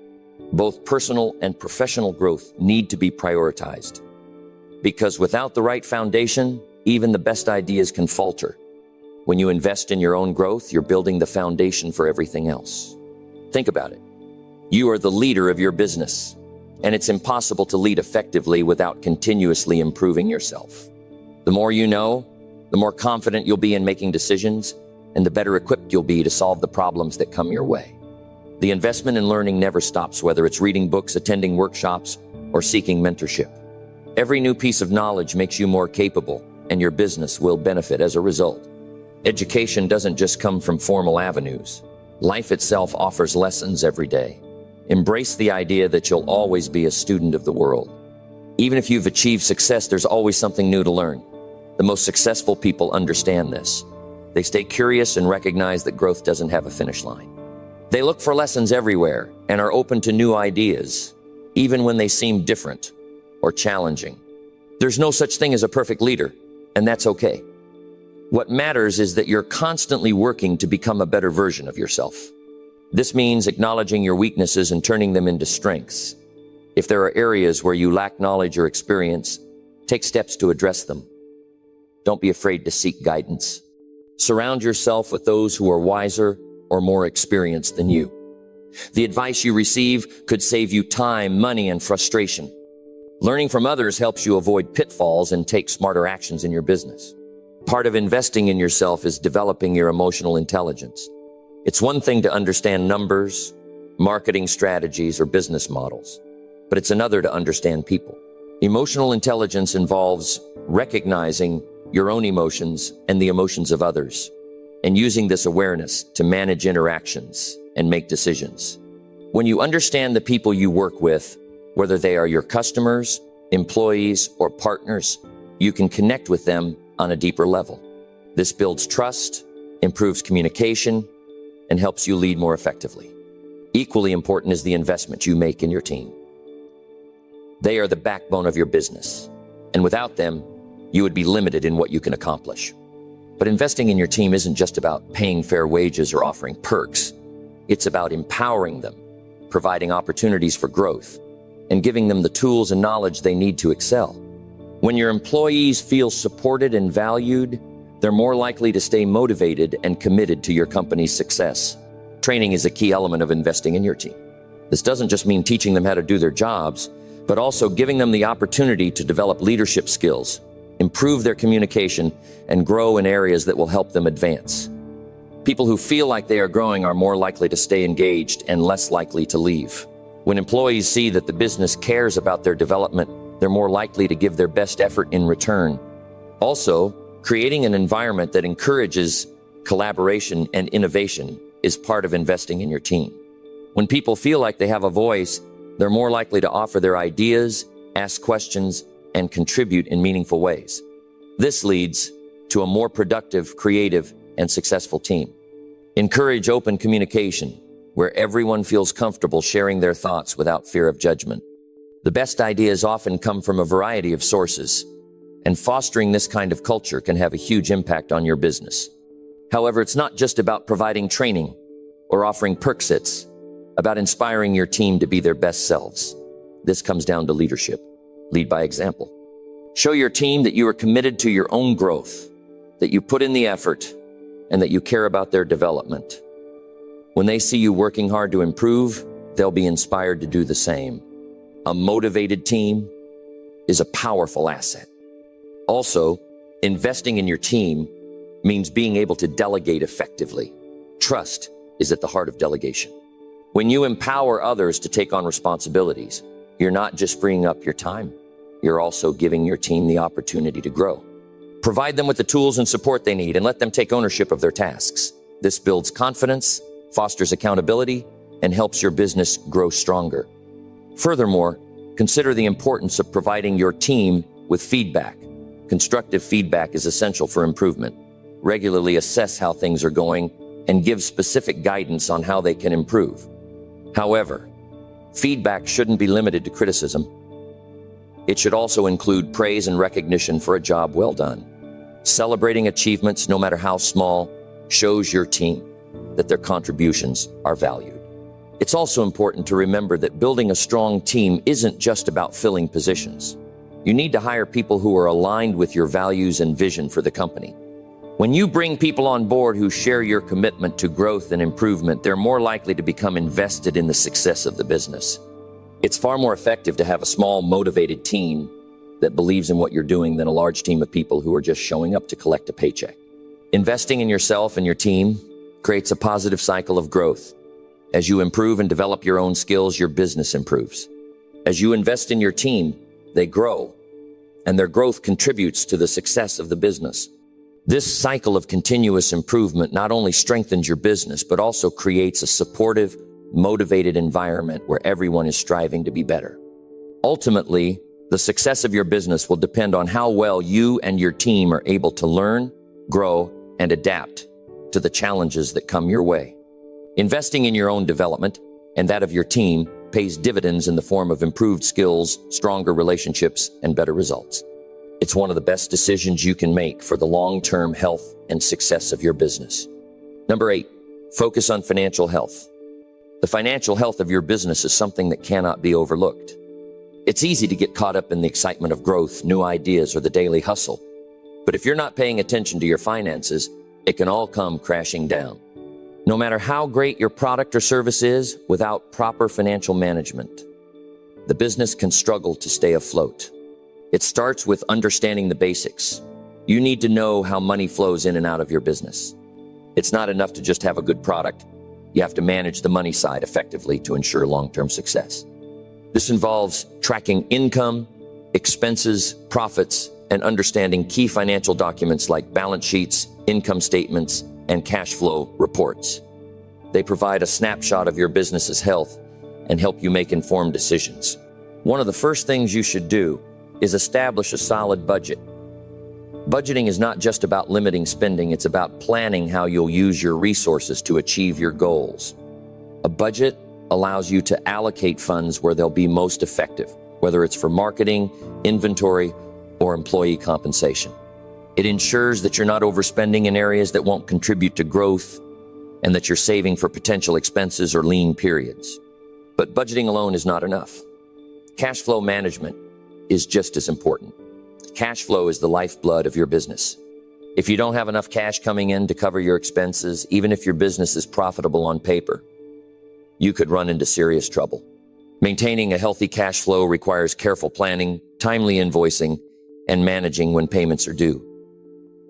Both personal and professional growth need to be prioritized, because without the right foundation, even the best ideas can falter. When you invest in your own growth, you're building the foundation for everything else. Think about it. You are the leader of your business, and it's impossible to lead effectively without continuously improving yourself. The more you know, the more confident you'll be in making decisions, and the better equipped you'll be to solve the problems that come your way. The investment in learning never stops, whether it's reading books, attending workshops, or seeking mentorship. Every new piece of knowledge makes you more capable, and your business will benefit as a result. Education doesn't just come from formal avenues. Life itself offers lessons every day. Embrace the idea that you'll always be a student of the world. Even if you've achieved success, there's always something new to learn. The most successful people understand this. They stay curious and recognize that growth doesn't have a finish line. They look for lessons everywhere and are open to new ideas, even when they seem different or challenging. There's no such thing as a perfect leader, and that's okay. What matters is that you're constantly working to become a better version of yourself. This means acknowledging your weaknesses and turning them into strengths. If there are areas where you lack knowledge or experience, take steps to address them. Don't be afraid to seek guidance. Surround yourself with those who are wiser or more experienced than you. The advice you receive could save you time, money, and frustration. Learning from others helps you avoid pitfalls and take smarter actions in your business. Part of investing in yourself is developing your emotional intelligence. It's one thing to understand numbers, marketing strategies, or business models, but it's another to understand people. Emotional intelligence involves recognizing your own emotions and the emotions of others, and using this awareness to manage interactions and make decisions. When you understand the people you work with, whether they are your customers, employees, or partners, you can connect with them on a deeper level. This builds trust, improves communication, and helps you lead more effectively. Equally important is the investment you make in your team. They are the backbone of your business, and without them, you would be limited in what you can accomplish. But investing in your team isn't just about paying fair wages or offering perks. It's about empowering them, providing opportunities for growth, and giving them the tools and knowledge they need to excel. When your employees feel supported and valued, they're more likely to stay motivated and committed to your company's success. Training is a key element of investing in your team. This doesn't just mean teaching them how to do their jobs, but also giving them the opportunity to develop leadership skills, improve their communication, and grow in areas that will help them advance. People who feel like they are growing are more likely to stay engaged and less likely to leave. When employees see that the business cares about their development, they're more likely to give their best effort in return. Also, creating an environment that encourages collaboration and innovation is part of investing in your team. When people feel like they have a voice, they're more likely to offer their ideas, ask questions, and contribute in meaningful ways. This leads to a more productive, creative, and successful team. Encourage open communication, where everyone feels comfortable sharing their thoughts without fear of judgment. The best ideas often come from a variety of sources, and fostering this kind of culture can have a huge impact on your business. However, it's not just about providing training or offering perks. It's about inspiring your team to be their best selves. This comes down to leadership. Lead by example. Show your team that you are committed to your own growth, that you put in the effort, and that you care about their development. When they see you working hard to improve, they'll be inspired to do the same. A motivated team is a powerful asset. Also, investing in your team means being able to delegate effectively. Trust is at the heart of delegation. When you empower others to take on responsibilities, you're not just freeing up your time, you're also giving your team the opportunity to grow. Provide them with the tools and support they need and let them take ownership of their tasks. This builds confidence, fosters accountability, and helps your business grow stronger. Furthermore, consider the importance of providing your team with feedback. Constructive feedback is essential for improvement. Regularly assess how things are going and give specific guidance on how they can improve. However, feedback shouldn't be limited to criticism. It should also include praise and recognition for a job well done. Celebrating achievements, no matter how small, shows your team that their contributions are valued. It's also important to remember that building a strong team isn't just about filling positions. You need to hire people who are aligned with your values and vision for the company. When you bring people on board who share your commitment to growth and improvement, they're more likely to become invested in the success of the business. It's far more effective to have a small, motivated team that believes in what you're doing than a large team of people who are just showing up to collect a paycheck. Investing in yourself and your team creates a positive cycle of growth. As you improve and develop your own skills, your business improves. As you invest in your team, they grow, and their growth contributes to the success of the business. This cycle of continuous improvement not only strengthens your business, but also creates a supportive, motivated environment where everyone is striving to be better. Ultimately, the success of your business will depend on how well you and your team are able to learn, grow, and adapt to the challenges that come your way. Investing in your own development and that of your team pays dividends in the form of improved skills, stronger relationships, and better results. It's one of the best decisions you can make for the long-term health and success of your business. Number 8, focus on financial health. The financial health of your business is something that cannot be overlooked. It's easy to get caught up in the excitement of growth, new ideas, or the daily hustle. But if you're not paying attention to your finances, it can all come crashing down. No matter how great your product or service is, without proper financial management, the business can struggle to stay afloat. It starts with understanding the basics. You need to know how money flows in and out of your business. It's not enough to just have a good product. You have to manage the money side effectively to ensure long-term success. This involves tracking income, expenses, profits, and understanding key financial documents like balance sheets, income statements, and cash flow reports. They provide a snapshot of your business's health and help you make informed decisions. One of the first things you should do is establish a solid budget. Budgeting is not just about limiting spending, it's about planning how you'll use your resources to achieve your goals. A budget allows you to allocate funds where they'll be most effective, whether it's for marketing, inventory, or employee compensation. It ensures that you're not overspending in areas that won't contribute to growth and that you're saving for potential expenses or lean periods. But budgeting alone is not enough. Cash flow management is just as important. Cash flow is the lifeblood of your business. If you don't have enough cash coming in to cover your expenses, even if your business is profitable on paper, you could run into serious trouble. Maintaining a healthy cash flow requires careful planning, timely invoicing, and managing when payments are due.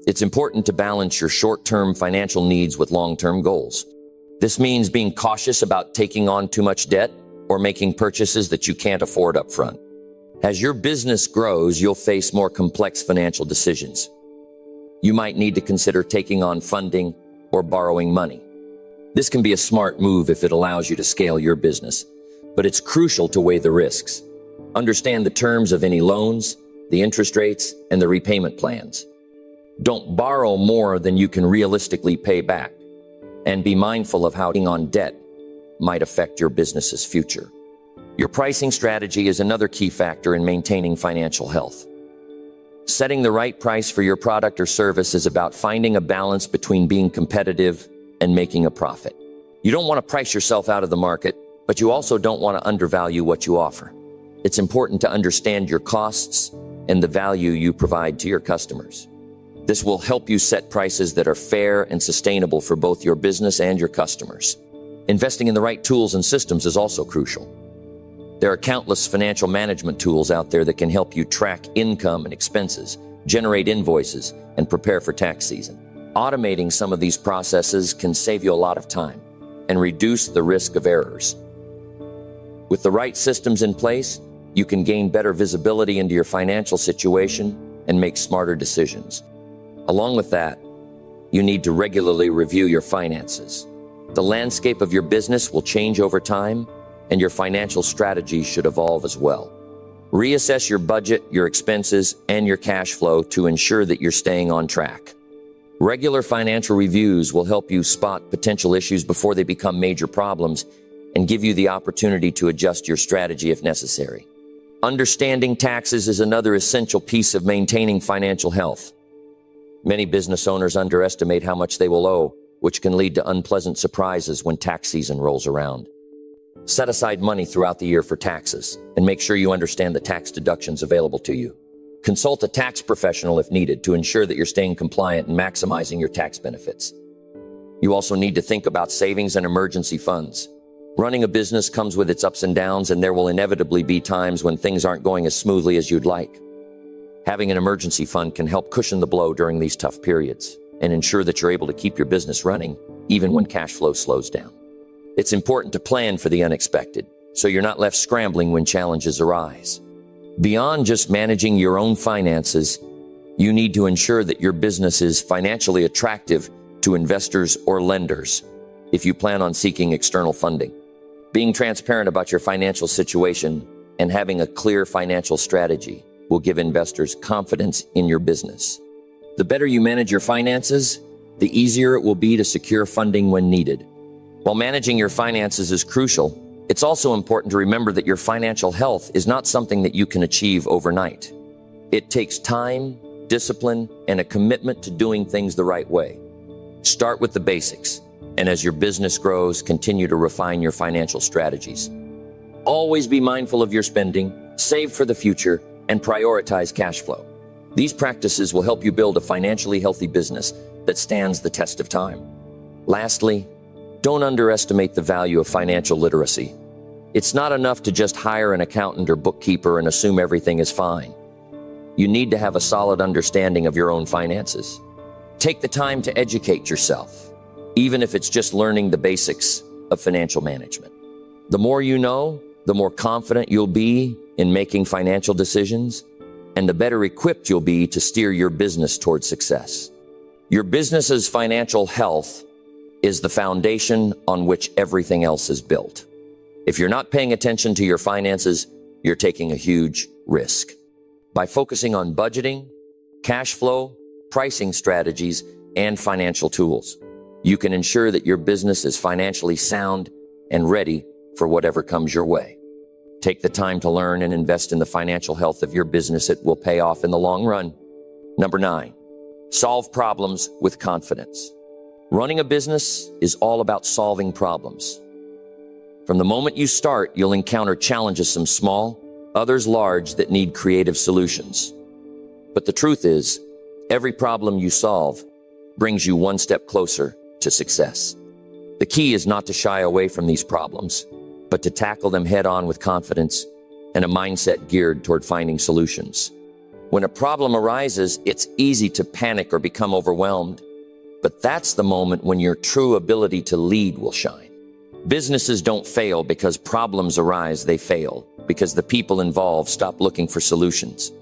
It's important to balance your short-term financial needs with long-term goals. This means being cautious about taking on too much debt or making purchases that you can't afford up front. As your business grows, you'll face more complex financial decisions. You might need to consider taking on funding or borrowing money. This can be a smart move if it allows you to scale your business, but it's crucial to weigh the risks. Understand the terms of any loans, the interest rates, and the repayment plans. Don't borrow more than you can realistically pay back, and be mindful of how taking on debt might affect your business's future. Your pricing strategy is another key factor in maintaining financial health. Setting the right price for your product or service is about finding a balance between being competitive and making a profit. You don't want to price yourself out of the market, but you also don't want to undervalue what you offer. It's important to understand your costs and the value you provide to your customers. This will help you set prices that are fair and sustainable for both your business and your customers. Investing in the right tools and systems is also crucial. There are countless financial management tools out there that can help you track income and expenses, generate invoices, and prepare for tax season. Automating some of these processes can save you a lot of time and reduce the risk of errors. With the right systems in place, you can gain better visibility into your financial situation and make smarter decisions. Along with that, you need to regularly review your finances. The landscape of your business will change over time, and your financial strategy should evolve as well. Reassess your budget, your expenses, and your cash flow to ensure that you're staying on track. Regular financial reviews will help you spot potential issues before they become major problems and give you the opportunity to adjust your strategy if necessary. Understanding taxes is another essential piece of maintaining financial health. Many business owners underestimate how much they will owe, which can lead to unpleasant surprises when tax season rolls around. Set aside money throughout the year for taxes and make sure you understand the tax deductions available to you. Consult a tax professional if needed to ensure that you're staying compliant and maximizing your tax benefits. You also need to think about savings and emergency funds. Running a business comes with its ups and downs, and there will inevitably be times when things aren't going as smoothly as you'd like. Having an emergency fund can help cushion the blow during these tough periods and ensure that you're able to keep your business running even when cash flow slows down. It's important to plan for the unexpected, so you're not left scrambling when challenges arise. Beyond just managing your own finances, you need to ensure that your business is financially attractive to investors or lenders if you plan on seeking external funding. Being transparent about your financial situation and having a clear financial strategy will give investors confidence in your business. The better you manage your finances, the easier it will be to secure funding when needed. While managing your finances is crucial, it's also important to remember that your financial health is not something that you can achieve overnight. It takes time, discipline, and a commitment to doing things the right way. Start with the basics, and as your business grows, continue to refine your financial strategies. Always be mindful of your spending, save for the future, and prioritize cash flow. These practices will help you build a financially healthy business that stands the test of time. Lastly, don't underestimate the value of financial literacy. It's not enough to just hire an accountant or bookkeeper and assume everything is fine. You need to have a solid understanding of your own finances. Take the time to educate yourself, even if it's just learning the basics of financial management. The more you know, the more confident you'll be in making financial decisions, and the better equipped you'll be to steer your business towards success. Your business's financial health is the foundation on which everything else is built. If you're not paying attention to your finances, you're taking a huge risk. By focusing on budgeting, cash flow, pricing strategies, and financial tools, you can ensure that your business is financially sound and ready for whatever comes your way. Take the time to learn and invest in the financial health of your business. It will pay off in the long run. Number 9, solve problems with confidence. Running a business is all about solving problems. From the moment you start, you'll encounter challenges, some small, others large, that need creative solutions. But the truth is, every problem you solve brings you one step closer to success. The key is not to shy away from these problems. but to tackle them head on with confidence and a mindset geared toward finding solutions. When a problem arises, it's easy to panic or become overwhelmed, but that's the moment when your true ability to lead will shine. Businesses don't fail because problems arise, they fail because the people involved stop looking for solutions.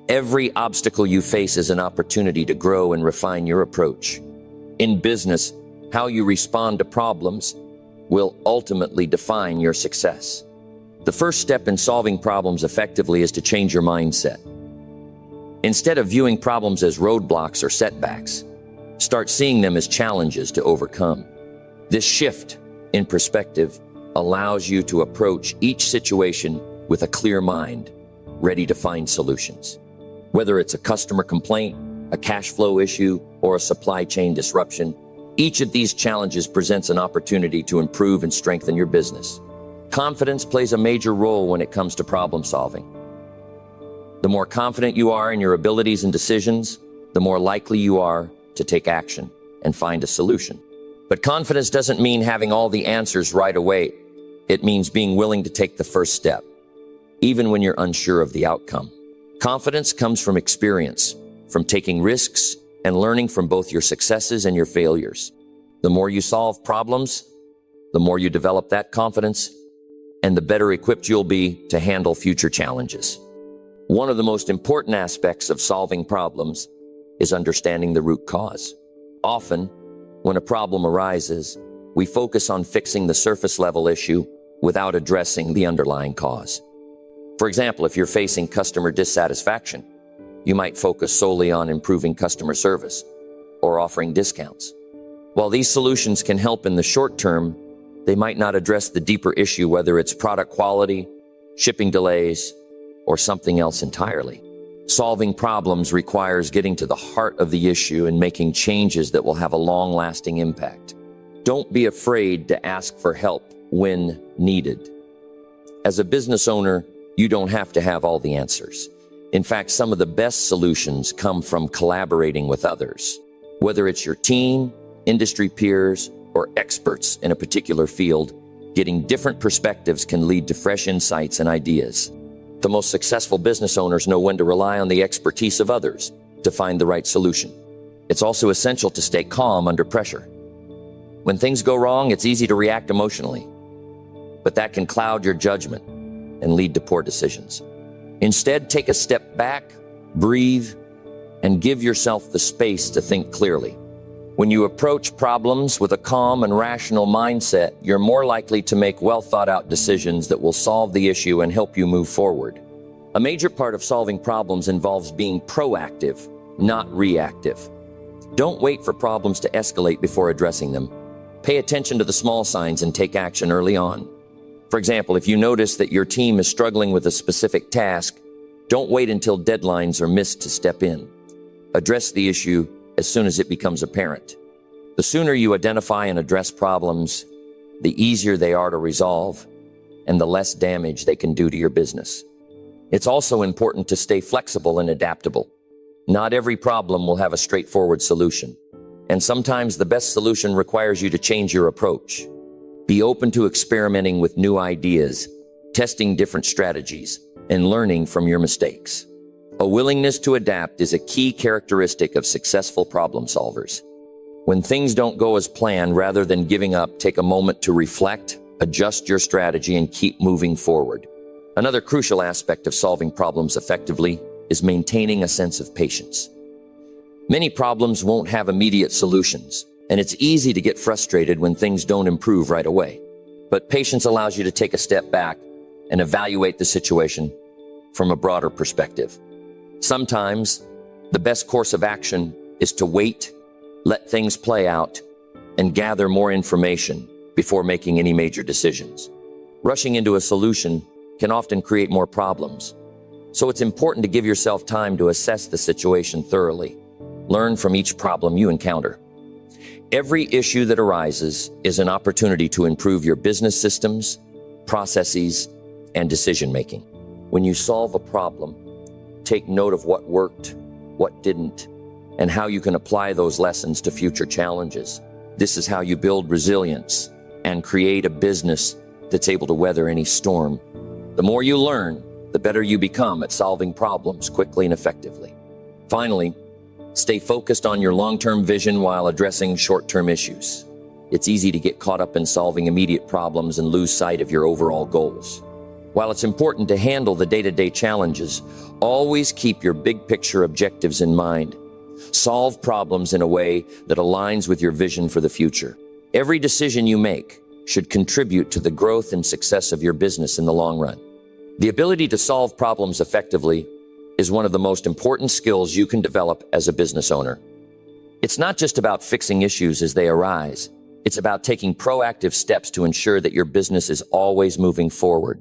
Every obstacle you face is an opportunity to grow and refine your approach. In business, how you respond to problems will ultimately define your success. The first step in solving problems effectively is to change your mindset. Instead of viewing problems as roadblocks or setbacks, start seeing them as challenges to overcome. This shift in perspective allows you to approach each situation with a clear mind, ready to find solutions. Whether it's a customer complaint, a cash flow issue, or a supply chain disruption, each of these challenges presents an opportunity to improve and strengthen your business. Confidence plays a major role when it comes to problem solving. The more confident you are in your abilities and decisions, the more likely you are to take action and find a solution. But confidence doesn't mean having all the answers right away. It means being willing to take the first step, even when you're unsure of the outcome. Confidence comes from experience, from taking risks and learning from both your successes and your failures. The more you solve problems, the more you develop that confidence, and the better equipped you'll be to handle future challenges. One of the most important aspects of solving problems is understanding the root cause. Often, when a problem arises, we focus on fixing the surface level issue without addressing the underlying cause. For example, if you're facing customer dissatisfaction, you might focus solely on improving customer service or offering discounts. While these solutions can help in the short term, they might not address the deeper issue, whether it's product quality, shipping delays, or something else entirely. Solving problems requires getting to the heart of the issue and making changes that will have a long-lasting impact. Don't be afraid to ask for help when needed. As a business owner, you don't have to have all the answers. In fact, some of the best solutions come from collaborating with others. Whether it's your team, industry peers, or experts in a particular field, getting different perspectives can lead to fresh insights and ideas. The most successful business owners know when to rely on the expertise of others to find the right solution. It's also essential to stay calm under pressure. When things go wrong, it's easy to react emotionally, but that can cloud your judgment and lead to poor decisions. Instead, take a step back, breathe, and give yourself the space to think clearly. When you approach problems with a calm and rational mindset, you're more likely to make well-thought-out decisions that will solve the issue and help you move forward. A major part of solving problems involves being proactive, not reactive. Don't wait for problems to escalate before addressing them. Pay attention to the small signs and take action early on. For example, if you notice that your team is struggling with a specific task, don't wait until deadlines are missed to step in. Address the issue as soon as it becomes apparent. The sooner you identify and address problems, the easier they are to resolve and the less damage they can do to your business. It's also important to stay flexible and adaptable. Not every problem will have a straightforward solution, and sometimes the best solution requires you to change your approach. Be open to experimenting with new ideas, testing different strategies, and learning from your mistakes. A willingness to adapt is a key characteristic of successful problem solvers. When things don't go as planned, rather than giving up, take a moment to reflect, adjust your strategy, and keep moving forward. Another crucial aspect of solving problems effectively is maintaining a sense of patience. Many problems won't have immediate solutions, and it's easy to get frustrated when things don't improve right away. But patience allows you to take a step back and evaluate the situation from a broader perspective. Sometimes, the best course of action is to wait, let things play out, and gather more information before making any major decisions. Rushing into a solution can often create more problems, so it's important to give yourself time to assess the situation thoroughly. Learn from each problem you encounter. Every issue that arises is an opportunity to improve your business systems, processes, and decision-making. When you solve a problem, take note of what worked, what didn't, and how you can apply those lessons to future challenges. This is how you build resilience and create a business that's able to weather any storm. The more you learn, the better you become at solving problems quickly and effectively. Finally, stay focused on your long-term vision while addressing short-term issues. It's easy to get caught up in solving immediate problems and lose sight of your overall goals. While it's important to handle the day-to-day challenges, always keep your big picture objectives in mind. Solve problems in a way that aligns with your vision for the future. Every decision you make should contribute to the growth and success of your business in the long run. The ability to solve problems effectively is one of the most important skills you can develop as a business owner. It's not just about fixing issues as they arise. It's about taking proactive steps to ensure that your business is always moving forward,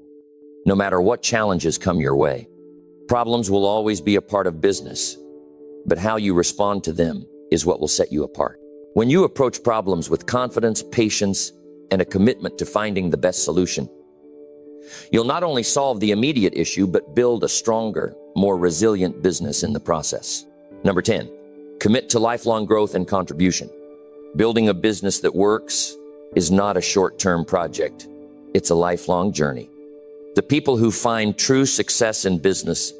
no matter what challenges come your way. Problems will always be a part of business, but how you respond to them is what will set you apart. When you approach problems with confidence, patience, and a commitment to finding the best solution, you'll not only solve the immediate issue, but build a stronger, more resilient business in the process. Number 10, commit to lifelong growth and contribution. Building a business that works is not a short-term project. It's a lifelong journey. The people who find true success in business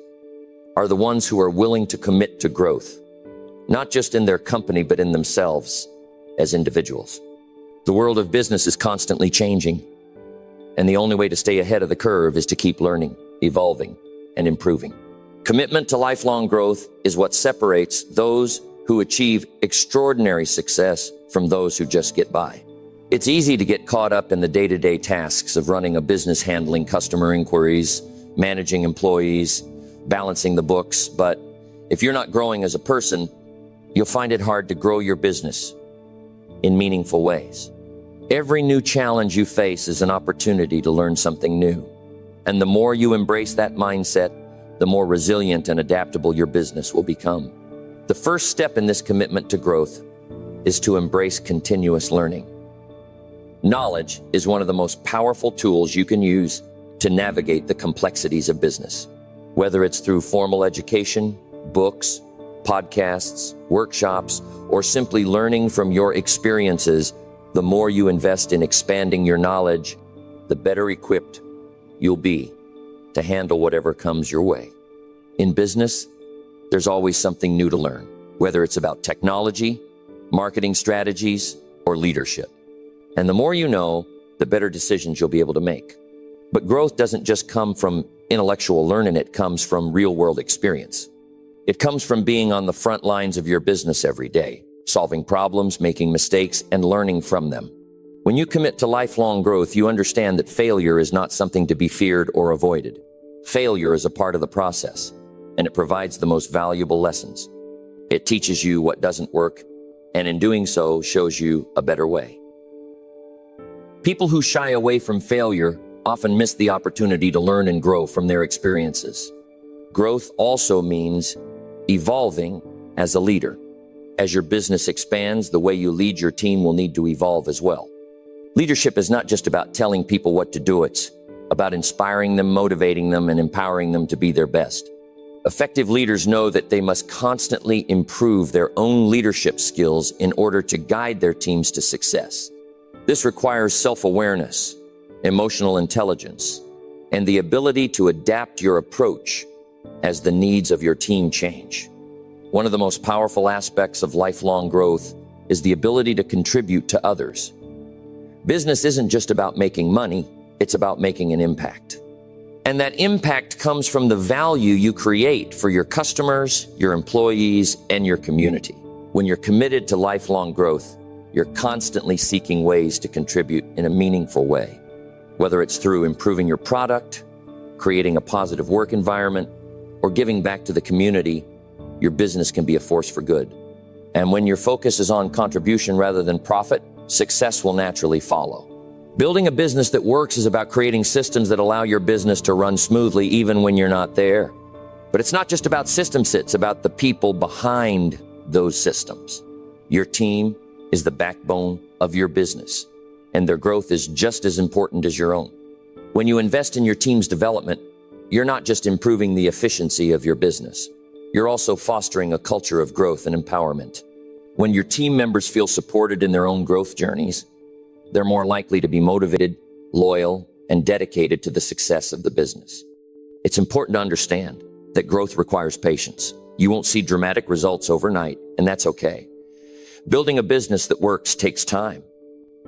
are the ones who are willing to commit to growth, not just in their company, but in themselves as individuals. The world of business is constantly changing, and the only way to stay ahead of the curve is to keep learning, evolving, and improving. Commitment to lifelong growth is what separates those who achieve extraordinary success from those who just get by. It's easy to get caught up in the day-to-day tasks of running a business, handling customer inquiries, managing employees, balancing the books, but if you're not growing as a person, you'll find it hard to grow your business in meaningful ways. Every new challenge you face is an opportunity to learn something new. And the more you embrace that mindset, the more resilient and adaptable your business will become. The first step in this commitment to growth is to embrace continuous learning. Knowledge is one of the most powerful tools you can use to navigate the complexities of business. Whether it's through formal education, books, podcasts, workshops, or simply learning from your experiences, the more you invest in expanding your knowledge, the better equipped you'll be to handle whatever comes your way. In business, there's always something new to learn, whether it's about technology, marketing strategies, or leadership. And the more you know, the better decisions you'll be able to make. But growth doesn't just come from intellectual learning, it comes from real-world experience. It comes from being on the front lines of your business every day, solving problems, making mistakes, and learning from them. When you commit to lifelong growth, you understand that failure is not something to be feared or avoided. Failure is a part of the process, and it provides the most valuable lessons. It teaches you what doesn't work, and in doing so, shows you a better way. People who shy away from failure often miss the opportunity to learn and grow from their experiences. Growth also means evolving as a leader. As your business expands, the way you lead your team will need to evolve as well. Leadership is not just about telling people what to do, it's about inspiring them, motivating them, and empowering them to be their best. Effective leaders know that they must constantly improve their own leadership skills in order to guide their teams to success. This requires self-awareness, emotional intelligence, and the ability to adapt your approach as the needs of your team change. One of the most powerful aspects of lifelong growth is the ability to contribute to others. Business isn't just about making money, it's about making an impact. And that impact comes from the value you create for your customers, your employees, and your community. When you're committed to lifelong growth, you're constantly seeking ways to contribute in a meaningful way. Whether it's through improving your product, creating a positive work environment, or giving back to the community, your business can be a force for good. And when your focus is on contribution rather than profit, success will naturally follow. Building a business that works is about creating systems that allow your business to run smoothly even when you're not there. But it's not just about systems, it's about the people behind those systems. Your team is the backbone of your business, and their growth is just as important as your own. When you invest in your team's development, you're not just improving the efficiency of your business, you're also fostering a culture of growth and empowerment. When your team members feel supported in their own growth journeys, they're more likely to be motivated, loyal, and dedicated to the success of the business. It's important to understand that growth requires patience. You won't see dramatic results overnight, and that's okay. Building a business that works takes time,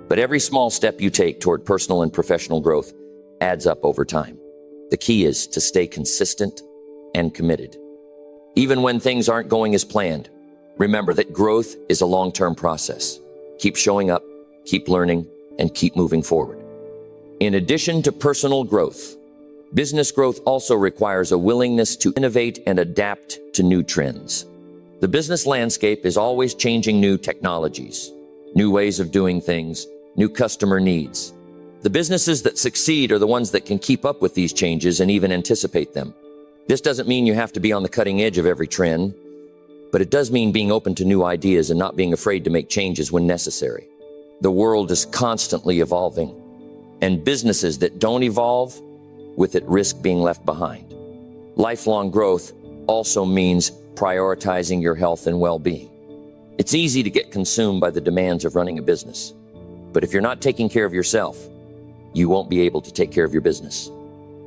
but every small step you take toward personal and professional growth adds up over time. The key is to stay consistent and committed. Even when things aren't going as planned, remember that growth is a long-term process. Keep showing up, keep learning, and keep moving forward. In addition to personal growth, business growth also requires a willingness to innovate and adapt to new trends. The business landscape is always changing. New technologies, new ways of doing things, new customer needs. The businesses that succeed are the ones that can keep up with these changes and even anticipate them. This doesn't mean you have to be on the cutting edge of every trend, but it does mean being open to new ideas and not being afraid to make changes when necessary. The world is constantly evolving, and businesses that don't evolve with it risk being left behind. Lifelong growth also means prioritizing your health and well-being. It's easy to get consumed by the demands of running a business, but if you're not taking care of yourself, you won't be able to take care of your business.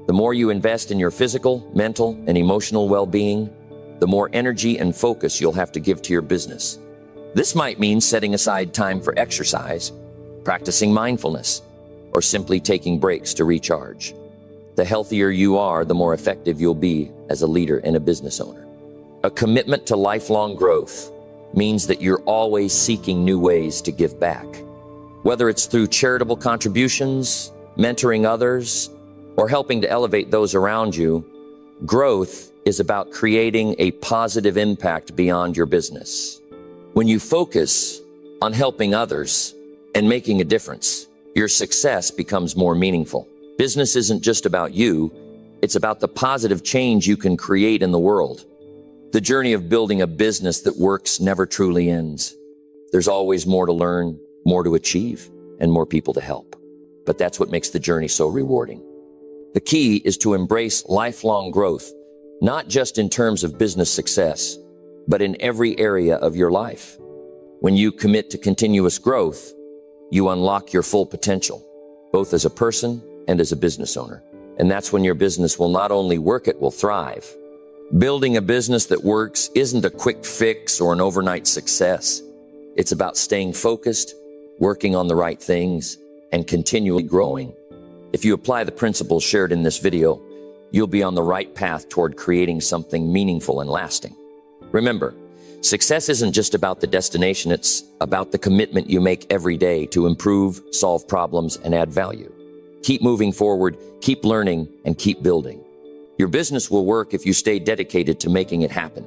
The more you invest in your physical, mental, and emotional well-being, the more energy and focus you'll have to give to your business. This might mean setting aside time for exercise, practicing mindfulness, or simply taking breaks to recharge. The healthier you are, the more effective you'll be as a leader and a business owner. A commitment to lifelong growth means that you're always seeking new ways to give back. Whether it's through charitable contributions, mentoring others, or helping to elevate those around you, growth is about creating a positive impact beyond your business. When you focus on helping others and making a difference, your success becomes more meaningful. Business isn't just about you, it's about the positive change you can create in the world. The journey of building a business that works never truly ends. There's always more to learn, more to achieve, and more people to help. But that's what makes the journey so rewarding. The key is to embrace lifelong growth, not just in terms of business success, but in every area of your life. When you commit to continuous growth, you unlock your full potential, both as a person and as a business owner. And that's when your business will not only work, it will thrive. Building a business that works isn't a quick fix or an overnight success. It's about staying focused, working on the right things, and continually growing. If you apply the principles shared in this video, you'll be on the right path toward creating something meaningful and lasting. Remember, success isn't just about the destination, it's about the commitment you make every day to improve, solve problems, and add value. Keep moving forward, keep learning, and keep building. Your business will work if you stay dedicated to making it happen.